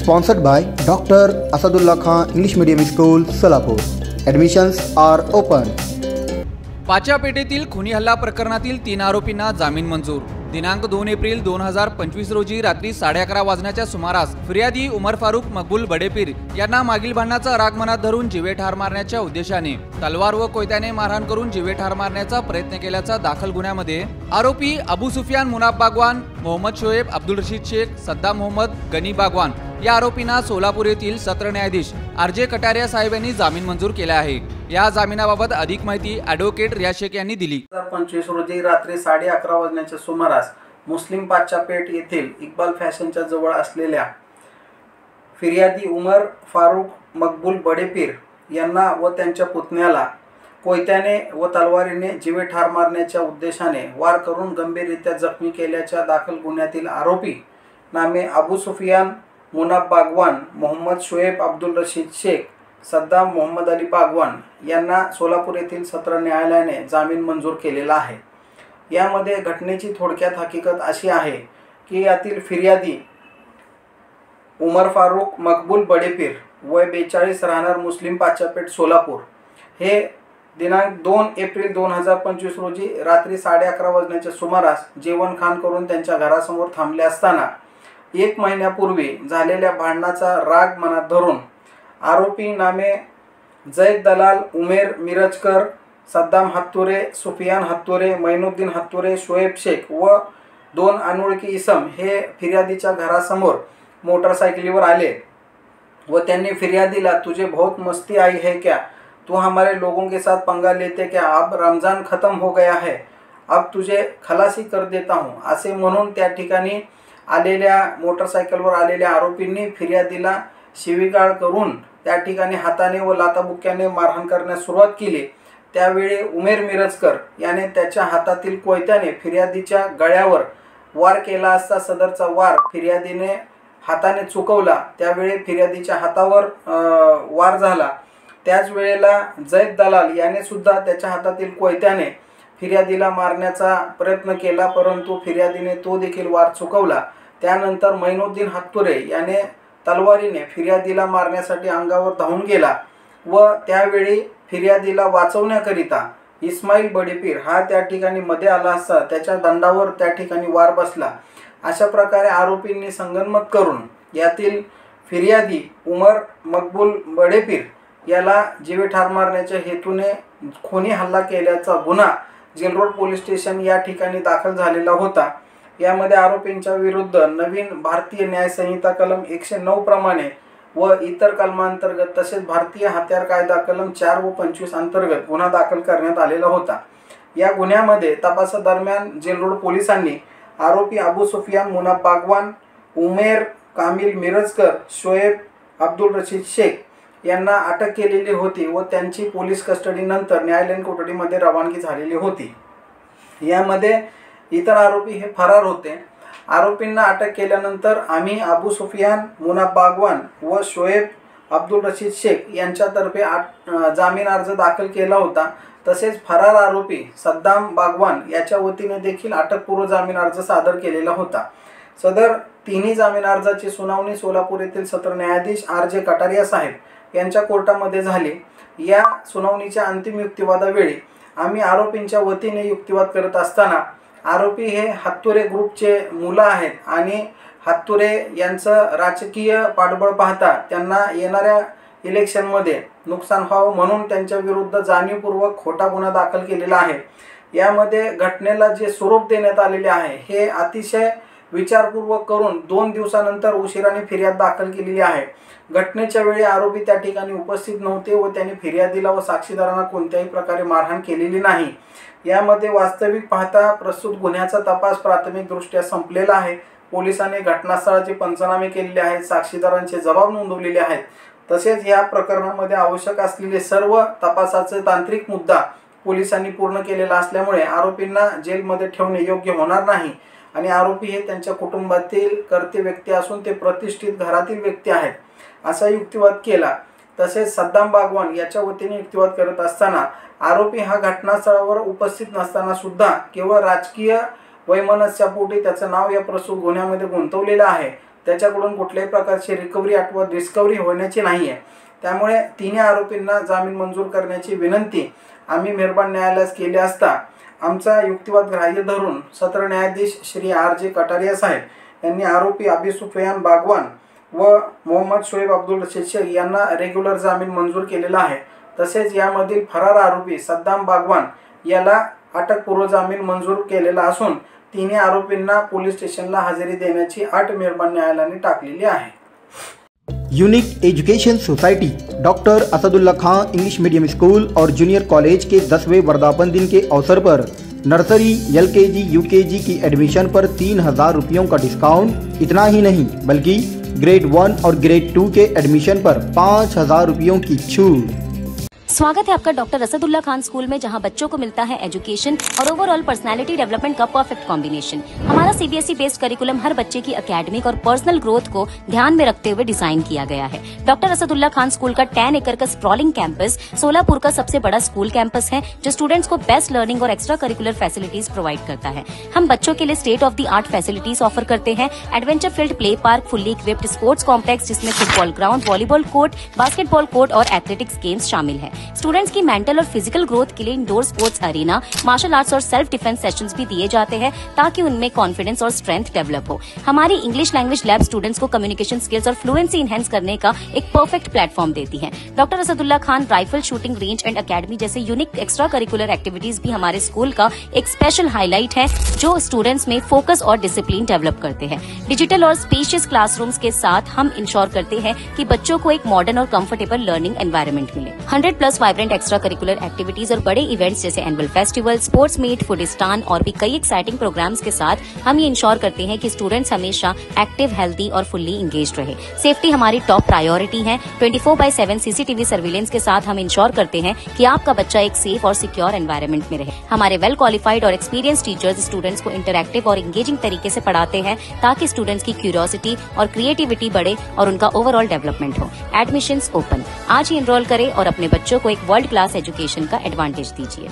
Sponsored by Dr. Asadullah Khan English Medium School, Solapur. Admissions are open. पाच्या पेठेतील खुनी हल्ला प्रकरणातील 3 आरोपींना जामीन मंजूर। दिनांक 2 एप्रिल 2025 रोजी रात्री 11:30 वाजण्याच्या सुमारास फिर्यादी उमर फारूक मकबूल बडेपीर यांना मागील भांडणाचा राग मनात धरून जीवे ठार मारण्याच्या उद्देशाने तलवार व कोयत्याने मारहाण करून जीवे ठार मारण्याचा प्रयत्न केल्याचा दाखल गुन्ह्यामध्ये आरोपी अबू सुफियान मुनाफ बागवान, मोहम्मद शोएब अब्दुल रशीद शेख, सद्दाम मोहम्मद गनी बागवान या आरोपींना सोलापूर येथील सत्र न्यायाधीश आर.जे. कटारिया साहेब यांनी जामीन मंजूर केला आहे। या जामिनाबाबत अधिक माहिती ॲडव्होकेट रियाज शेख यांनी दिली। 2025 रोजी रात्री 11:30 वाजण्याच्या सुमारास मुस्लिम पाच्या पेठ येथील इक्बाल फॅशनच्या जवळ असलेल्या फिर्यादी उमर फारूक मकबूल बडेपीर यांना व त्यांच्या पुतण्याला कोयत्याने व तलवारीने जीवे ठार मारण्याच्या उद्देशाने वार करून गंभीररित्या जखमी केल्याच्या दाखल गुन्ह्यातील आरोपी नामे अबू सुफियान मुनाफ बागवान, मोहम्मद शोएब अब्दुल रशीद शेख, सद्दाम मोहम्मद अली बागवान यांना सोलापूर येथील सत्र न्यायालयाने जामीन मंजूर केलेला आहे। यामध्ये घटनेची थोडक्यात हकीकत अशी आहे की यातील फिर्यादी उमर फारूक मकबूल बडेपीर वय 42 राहणार मुस्लिम पाच्यापेठ सोलापूर हे दिनांक 2 एप्रिल 2025 रोजी रात्री 11:30 वाजण्याच्या सुमारास जेवण खाण करून त्यांच्या घरासमोर थांबले असताना 1 महिन्यापूर्वी झालेल्या भांडणाचा राग मनात धरून आरोपी नामे जैद दलाल, उमेर मिरजकर, सद्दाम हत्तुरे, सुफियान हत्तुरे, मैनुद्दीन हत्तुरे, शोएब शेख व 2 अनोळखी इसम हे फिर्यादीच्या घरासमोर मोटरसाइकिलीवर आले व त्यांनी फिर्यादीला तुझे बहुत मस्ती आई है क्या, तू हमारे लोगों के साथ पंगा लेते क्या, अब रमज़ान ख़त्म हो गया है, अब तुझे खलासी कर देता हूँ असे म्हणून त्या ठिकाणी आलेल्या मोटरसायकलवर आलेल्या आरोपींनी फिर्यादीला शिवीगाळ करून त्या ठिकाणी हाताने व लाताबुक्क्याने मारहाण करण्यास सुरुवात केली। त्यावेळी उमेर मिरजकर याने त्याच्या हातातील कोयत्याने फिर्यादीच्या गळ्यावर वार केला असता सदरचा वार फिर्यादीने हाताने चुकवला। त्यावेळी फिर्यादीच्या हातावर वार झाला। त्याच वेळेला जैद दलाल याने सुद्धा त्याच्या हातातील कोयत्याने फिर्यादीला मारण्याचा प्रयत्न केला, परंतु फिर्यादीने तो देखील वार चुकवला। त्यानंतर मैनुद्दीन हत्तुरे याने तलवारीने फिर्यादीला मारण्यासाठी अंगावर धावून गेला व त्यावेळी फिर्यादीला वाचवण्याकरिता इस्माईल बडेपीर हा त्या ठिकाणी मध्ये आला असता त्याच्या दंडावर त्या ठिकाणी वार बसला। अशा प्रकारे आरोपींनी संगनमत करून यातील फिर्यादी उमर मकबूल बडेपीर याला जीवे ठार मारण्याच्या हेतूने खुनी हल्ला केल्याचा गुन्हा जेल रोड पोलीस स्टेशन या ठिकाणी दाखल झालेला होता। यामध्ये आरोपींच्या विरुद्ध नवीन भारतीय न्याय संहिता कलम 109 प्रमाणे व इतर कलमांतर्गत तसेच भारतीय हत्यार कायदा कलम 4 व 25 अंतर्गत गुन्हा दाखल करण्यात आलेला होता। या गुन्ह्यामध्ये तपासादरम्यान जेल रोड पोलिसांनी आरोपी अबू सुफियान मुनाफ बागवान, उमेर कामिल मिरजकर, शोएब अब्दुल रशीद शेख यांना अटक केलेली होती व त्यांची पोलीस कस्टडीनंतर न्यायालयीन कोठडीमध्ये रवानगी झालेली होती। यामध्ये इतर आरोपी हे फरार होते। आरोपींना अटक केल्यानंतर आम्ही अबू सुफियान मुनाफ बागवान व शोएब अब्दुल रशीद शेख यांच्यातर्फे जामीन अर्ज दाखल केला होता। तसेच फरार आरोपी सद्दाम बागवान याच्या वतीने देखील अटकपूर्व जामीन अर्ज सादर केलेला होता। सदर तिन्ही जामीन अर्जाची सुनावणी सोलापूर येथील सत्र न्यायाधीश आर.जे. कटारिया साहेब यांच्या कोर्टामध्ये झाली। या सुनावणीच्या अंतिम युक्तिवादावेळी आम्ही आरोपींच्या वतीने युक्तिवाद करत असताना आरोपी हे हत्तुरे ग्रुपचे मुलं आहेत आणि हत्तुरे यांचं राजकीय पाठबळ पाहता त्यांना येणाऱ्या इलेक्शनमध्ये नुकसान व्हावं म्हणून त्यांच्या विरुद्ध जाणीवपूर्वक खोटा गुन्हा दाखल केलेला आहे। यामध्ये घटनेला जे स्वरूप देण्यात आलेले आहे हे अतिशय विचारपूर्वक करून 2 दिवसानंतर उशिराने फिर्याद दाखल केलेली आहे। घटनेच्या वेळी आरोपी त्या ठिकाणी उपस्थित नव्हते व त्यांनी फिर्यादीला व साक्षीदारांना कोणत्याही प्रकारे मारहाण केलेली नाही। यामध्ये वास्तविक पाहता प्रस्तुत गुन्ह्याचा तपास प्राथमिकदृष्ट्या संपलेला आहे। पोलिसांनी घटनास्थळाचे पंचनामे केलेले आहेत, साक्षीदारांचे जबाब नोंदवलेले आहेत। तसेच या प्रकरणामध्ये आवश्यक असलेले सर्व तपासाचे तांत्रिक मुद्दा पोलिसांनी पूर्ण केलेला असल्यामुळे आरोपींना जेलमध्ये ठेवणे योग्य होणार नाही आणि आरोपी हे त्यांच्या कुटुंबातील कर्ते व्यक्ती असून ते प्रतिष्ठित घरातील व्यक्ती आहेत असा युक्तिवाद केला। तसेच सद्दाम बागवान याच्या वतीने युक्तिवाद करत असताना आरोपी हा घटनास्थळावर उपस्थित नसताना सुद्धा केवळ राजकीय वैमनस्यापोटी त्याचं नाव या प्रस्तुत गुन्ह्यामध्ये गुंतवलेलं आहे। त्याच्याकडून कुठल्याही प्रकारची रिकव्हरी अथवा डिस्कव्हरी होण्याची नाही आहे। त्यामुळे तिन्ही आरोपींना जामीन मंजूर करण्याची विनंती आम्ही मेहरबान न्यायालयास केली असता आमचा युक्तिवाद ग्राह्य धरून सत्र न्यायाधीश श्री R.J. कटारिया साहेब यांनी आरोपी अबी सुफियान बागवान व मोहम्मद शोएब अब्दुल शेख यांना रेग्युलर जामीन मंजूर केलेला आहे। तसेच यामधील फरार आरोपी सद्दाम बागवान याला अटकपूर्व जामीन मंजूर केलेला असून तिन्ही आरोपींना पोलीस स्टेशनला हजेरी देण्याची अट मेहरबान न्यायालयाने टाकलेली आहे। Unique education society doctor Asadullah Khan English medium school और जूनियर कॉलेज के 10वें वर्धापन दिन के अवसर पर नर्सरी LKG UKG की एडमिशन पर 3,000 रुपयों का डिस्काउंट। इतना ही नहीं बल्कि ग्रेड 1 और ग्रेड 2 के एडमिशन पर 5,000 रुपयों की छूट। स्वागत है आपका डॉक्टर असदुल्ला खान स्कूल में, जहां बच्चों को मिलता है एजुकेशन और ओवरऑल पर्सनालिटी डेवलपमेंट का परफेक्ट कॉम्बिनेशन। हमारा CBSE बेस्ड करिकुलम हर बच्चे की एकेडमिक और पर्सनल ग्रोथ को ध्यान में रखते हुए डिजाइन किया गया है। डॉक्टर असदुल्ला खान स्कूल का 10 एकड़ का स्प्रॉलिंग कैंपस सोलापुर का सबसे बड़ा स्कूल कैंपस है, जो स्टूडेंट्स को बेस्ट लर्निंग और एक्स्ट्रा करिकुलर फैसिलिटीज प्रोवाइड करता है। हम बच्चों के लिए state of the art facilities offer करते हैं। Adventure field play park, fully equipped sports complex जिसमें football ground, volleyball court, basketball court और एथलेटिक्स गेम्स शामिल है। स्टूडेंट्स की मेंटल और फिजिकल ग्रोथ के लिए indoor sports arena, martial arts और सेल्फ डिफेंस सेशंस भी दिए जाते हैं ताकि उनमें कॉन्फिडेंस और स्ट्रेंथ डेवलप हो। हमारी इंग्लिश लैंग्वेज लैब स्टूडेंट्स को कम्युनिकेशन स्किल्स और फ्लुएंसी इनहेंस करने का एक परफेक्ट प्लेटफॉर्म देती है। Doctor Asadullah Khan rifle shooting range end academy जैसे यूनिक एक्स्ट्रा करिकुलर एक्टिविटीज भी हमारे स्कूल का एक स्पेशल हाईलाइट है, जो स्टूडेंट्स में फोकस और डिसिप्लिन डेवलप करते हैं। डिजिटल और स्पेशियस क्लासरूम्स के साथ हम इंश्योर करते हैं कि बच्चों को एक मॉडर्न और कंफर्टेबल लर्निंग एनवायरनमेंट मिले। 100+ वाइब्रेंट एक्स्ट्रा करिकुलर एक्टिविटीज और बड़े इवेंट्स जैसे एनुअल फेस्टिवल, स्पोर्ट्स मीट, फूडिस्तान और भी कई एक्साइटिंग प्रोग्राम्स के साथ हम ये इंश्योर करते हैं कि स्टूडेंट्स हमेशा एक्टिव, हेल्दी और फुल्ली इंगेज्ड रहे। सेफ्टी हमारी टॉप प्रायोरिटी है। 24/7 CCTV सर्विलेंस के साथ हम इंश्योर करते हैं कि आपका बच्चा एक सेफ और सिक्योर एनवायरनमेंट में रहे। हमारे वेल क्वालिफाइड और एक्सपीरियंस टीचर्स स्टूडेंट्स को इंटरैक्टिव और इंगेजिंग तरीके से पढ़ाते हैं ताकि स्टूडेंट्स की क्यूरियोसिटी और क्रिएटिविटी बढ़े और उनका ओवरऑल डेवलपमेंट हो। एडमिशंस ओपन, आज ही एनरोल करें और अपने बच्चों को एक वर्ल्ड क्लास एजुकेशन का एडवांटेज दीजिए।